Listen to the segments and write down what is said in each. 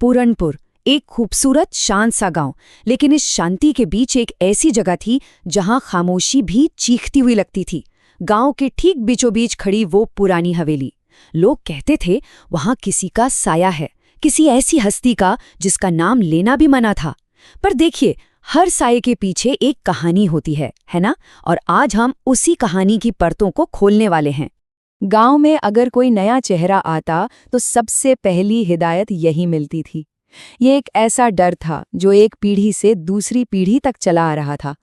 पूरनपुर, एक खूबसूरत शांत सा गांव। लेकिन इस शांति के बीच एक ऐसी जगह थी जहां खामोशी भी चीखती हुई लगती थी। गांव के ठीक बीचों बीच खड़ी वो पुरानी हवेली। लोग कहते थे वहां किसी का साया है, किसी ऐसी हस्ती का जिसका नाम लेना भी मना था। पर देखिए, हर साये के पीछे एक कहानी होती है ना? और आज हम उसी कहानी की परतों को खोलने वाले हैं। गांव में अगर कोई नया चेहरा आता तो सबसे पहली हिदायत यही मिलती थी। ये एक ऐसा डर था जो एक पीढ़ी से दूसरी पीढ़ी तक चला आ रहा था।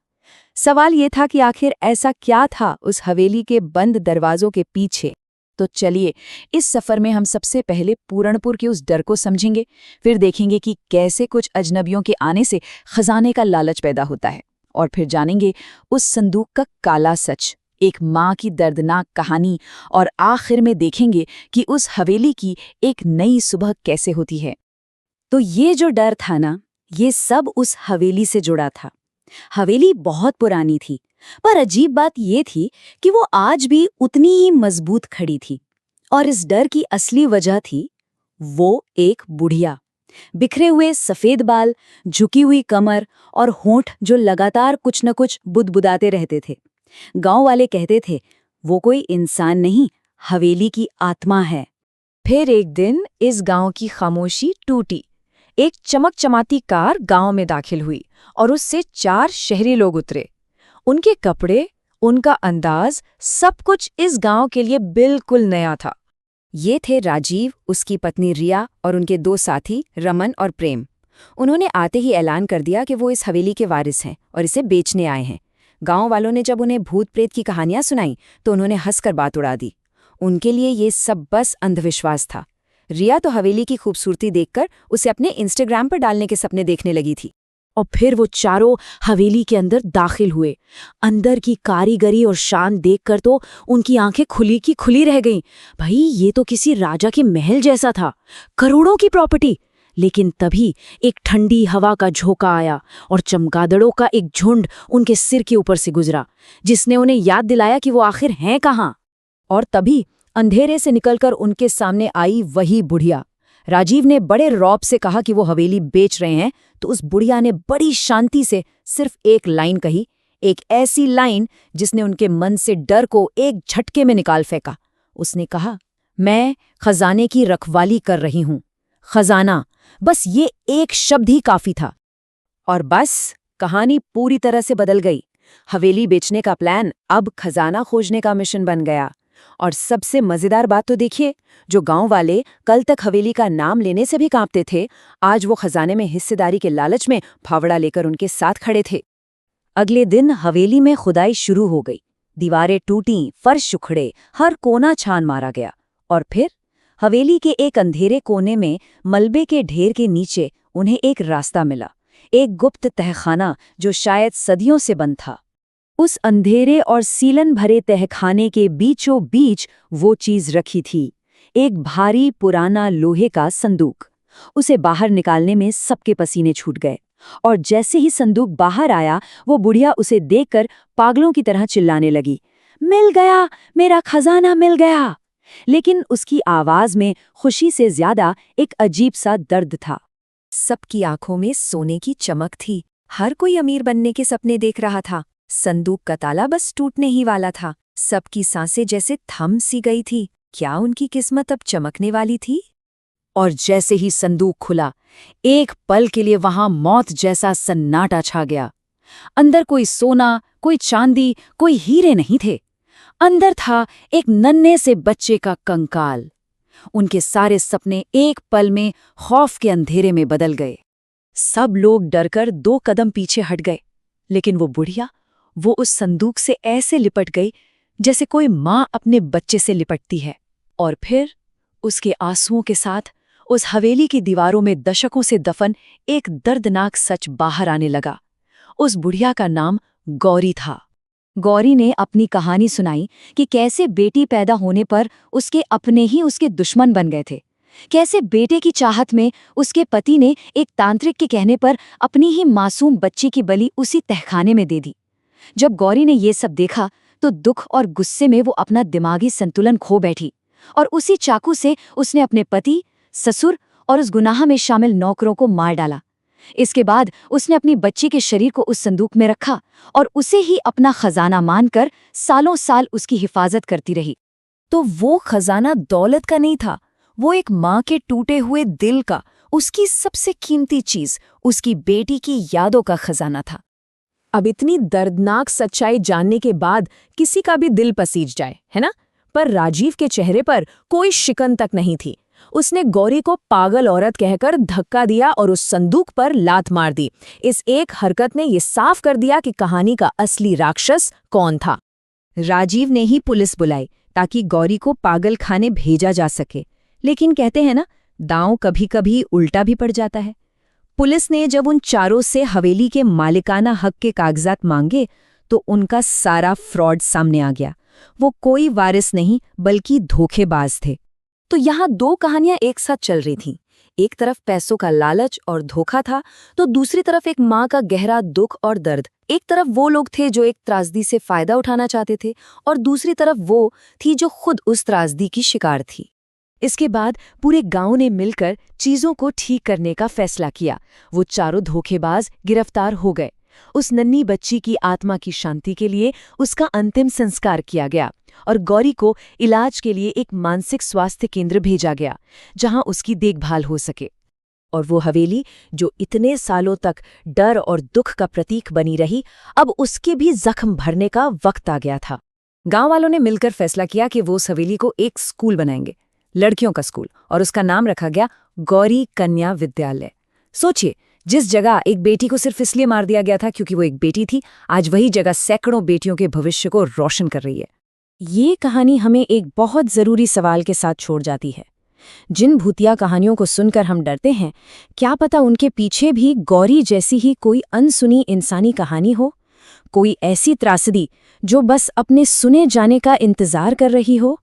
सवाल ये था कि आखिर ऐसा क्या था उस हवेली के बंद दरवाजों के पीछे। तो चलिए, इस सफर में हम सबसे पहले पूरनपुर के उस डर को समझेंगे, फिर देखेंगे कि कैसे कुछ अजनबियों के आने से खजाने का लालच पैदा होता है, और फिर जानेंगे उस संदूक का काला सच, एक माँ की दर्दनाक कहानी, और आखिर में देखेंगे कि उस हवेली की एक नई सुबह कैसे होती है। तो ये जो डर था ना, ये सब उस हवेली से जुड़ा था। हवेली बहुत पुरानी थी, पर अजीब बात ये थी कि वो आज भी उतनी ही मजबूत खड़ी थी। और इस डर की असली वजह थी वो एक बुढ़िया, बिखरे हुए सफेद बाल, झुकी हुई कमर और होंठ जो लगातार कुछ न कुछ बुदबुदाते रहते थे। गांव वाले कहते थे वो कोई इंसान नहीं, हवेली की आत्मा है। फिर एक दिन इस गांव की खामोशी टूटी। एक चमकचमाती कार गांव में दाखिल हुई और उससे 4 शहरी लोग उतरे। उनके कपड़े, उनका अंदाज, सब कुछ इस गांव के लिए बिल्कुल नया था। ये थे राजीव, उसकी पत्नी रिया और उनके 2 साथी रमन और प्रेम। उन्होंने आते ही ऐलान कर दिया कि वो इस हवेली के वारिस हैं और इसे बेचने आए हैं। गांव वालों ने जब उन्हें भूत प्रेत की कहानियां सुनाई तो उन्होंने हंसकर बात उड़ा दी। उनके लिए ये सब बस अंधविश्वास था। रिया तो हवेली की खूबसूरती देखकर उसे अपने इंस्टाग्राम पर डालने के सपने देखने लगी थी। और फिर वो चारों हवेली के अंदर दाखिल हुए। अंदर की कारीगरी और शान देखकर तो उनकी आंखें खुली की खुली रह गईं। भाई, ये तो किसी राजा के महल जैसा था, करोड़ों की प्रॉपर्टी। लेकिन तभी एक ठंडी हवा का झोंका आया और चमगादड़ों का एक झुंड उनके सिर के ऊपर से गुजरा, जिसने उन्हें याद दिलाया कि वो आखिर हैं कहाँ। और तभी अंधेरे से निकलकर उनके सामने आई वही बुढ़िया। राजीव ने बड़े रौब से कहा कि वो हवेली बेच रहे हैं, तो उस बुढ़िया ने बड़ी शांति से सिर्फ एक लाइन कही, एक ऐसी लाइन जिसने उनके मन से डर को एक झटके में निकाल फेंका। उसने कहा, मैं खजाने की रखवाली कर रही हूं। खजाना, बस ये एक शब्द ही काफी था। और बस कहानी पूरी तरह से बदल गई। हवेली बेचने का प्लान अब खजाना खोजने का मिशन बन गया। और सबसे मजेदार बात तो देखिए, जो गांव वाले कल तक हवेली का नाम लेने से भी कांपते थे, आज वो खजाने में हिस्सेदारी के लालच में फावड़ा लेकर उनके साथ खड़े थे। अगले दिन हवेली में खुदाई शुरू हो गई। दीवारें टूटीं, फर्श उखड़े, हर कोना छान मारा गया। और फिर हवेली के एक अंधेरे कोने में मलबे के ढेर के नीचे उन्हें एक रास्ता मिला, एक गुप्त तहखाना जो शायद सदियों से बंद था। उस अंधेरे और सीलन भरे तहखाने के बीचों बीच वो चीज रखी थी, एक भारी पुराना लोहे का संदूक। उसे बाहर निकालने में सबके पसीने छूट गए, और जैसे ही संदूक बाहर आया, वो बुढ़िया उसे देखकर पागलों की तरह चिल्लाने लगी, मिल गया, मेरा खजाना मिल गया। लेकिन उसकी आवाज में खुशी से ज्यादा एक अजीब सा दर्द था। सबकी आंखों में सोने की चमक थी। हर कोई अमीर बनने के सपने देख रहा था। संदूक का ताला बस टूटने ही वाला था। सबकी सांसें जैसे थम सी गई थी। क्या उनकी किस्मत अब चमकने वाली थी? और जैसे ही संदूक खुला, एक पल के लिए वहां मौत जैसा सन्नाटा छा गया। अंदर कोई सोना, कोई चांदी, कोई हीरे नहीं थे। अंदर था एक नन्हे से बच्चे का कंकाल। उनके सारे सपने एक पल में खौफ के अंधेरे में बदल गए। सब लोग डरकर 2 कदम पीछे हट गए। लेकिन वो बुढ़िया, वो उस संदूक से ऐसे लिपट गई जैसे कोई माँ अपने बच्चे से लिपटती है। और फिर उसके आंसुओं के साथ उस हवेली की दीवारों में दशकों से दफन एक दर्दनाक सच बाहर आने लगा। उस बुढ़िया का नाम गौरी था। गौरी ने अपनी कहानी सुनाई कि कैसे बेटी पैदा होने पर उसके अपने ही उसके दुश्मन बन गए थे। कैसे बेटे की चाहत में उसके पति ने एक तांत्रिक के कहने पर अपनी ही मासूम बच्ची की बलि उसी तहखाने में दे दी। जब गौरी ने ये सब देखा तो दुख और गुस्से में वो अपना दिमागी संतुलन खो बैठी, और उसी चाकू से उसने अपने पति, ससुर और उस गुनाह में शामिल नौकरों को मार डाला। इसके बाद उसने अपनी बच्ची के शरीर को उस संदूक में रखा और उसे ही अपना खजाना मानकर सालों साल उसकी हिफाजत करती रही। तो वो खजाना दौलत का नहीं था, वो एक माँ के टूटे हुए दिल का, उसकी सबसे कीमती चीज, उसकी बेटी की यादों का खजाना था। अब इतनी दर्दनाक सच्चाई जानने के बाद किसी का भी दिल पसीज जाए, है ना? पर राजीव के चेहरे पर कोई शिकन तक नहीं थी। उसने गौरी को पागल औरत कहकर धक्का दिया और उस संदूक पर लात मार दी। इस एक हरकत ने ये साफ कर दिया कि कहानी का असली राक्षस कौन था। राजीव ने ही पुलिस बुलाई ताकि गौरी को पागल खाने भेजा जा सके, लेकिन कहते हैं ना, दांव कभी कभी उल्टा भी पड़ जाता है। पुलिस ने जब उन चारों से हवेली के मालिकाना हक के कागजात मांगे तो उनका सारा फ्रॉड सामने आ गया। वो कोई वारिस नहीं बल्कि धोखेबाज थे। तो यहाँ दो कहानियां एक साथ चल रही थीं। एक तरफ पैसों का लालच और धोखा था, तो दूसरी तरफ एक माँ का गहरा दुख और दर्द। एक तरफ वो लोग थे जो एक त्रासदी से फायदा उठाना चाहते थे और दूसरी तरफ वो थी जो खुद उस त्रासदी की शिकार थी। इसके बाद पूरे गांव ने मिलकर चीजों को ठीक करने का फैसला किया। वो चारों धोखेबाज गिरफ्तार हो गए। उस नन्ही बच्ची की आत्मा की शांति के लिए उसका अंतिम संस्कार किया गया और गौरी को इलाज के लिए एक मानसिक स्वास्थ्य केंद्र भेजा गया, जहां उसकी देखभाल हो सके। और वो हवेली जो इतने सालों तक डर और दुख का प्रतीक बनी रही, अब उसके भी जख्म भरने का वक्त आ गया था। गांव वालों ने मिलकर फैसला किया कि वो उस हवेली को एक स्कूल बनाएंगे, लड़कियों का स्कूल, और उसका नाम रखा गया गौरी कन्या विद्यालय। सोचिए, जिस जगह एक बेटी को सिर्फ इसलिए मार दिया गया था क्योंकि वो एक बेटी थी, आज वही जगह सैकड़ों बेटियों के भविष्य को रोशन कर रही है। ये कहानी हमें एक बहुत जरूरी सवाल के साथ छोड़ जाती है। जिन भूतिया कहानियों को सुनकर हम डरते हैं, क्या पता उनके पीछे भी गौरी जैसी ही कोई अनसुनी इंसानी कहानी हो, कोई ऐसी त्रासदी जो बस अपने सुने जाने का इंतजार कर रही हो।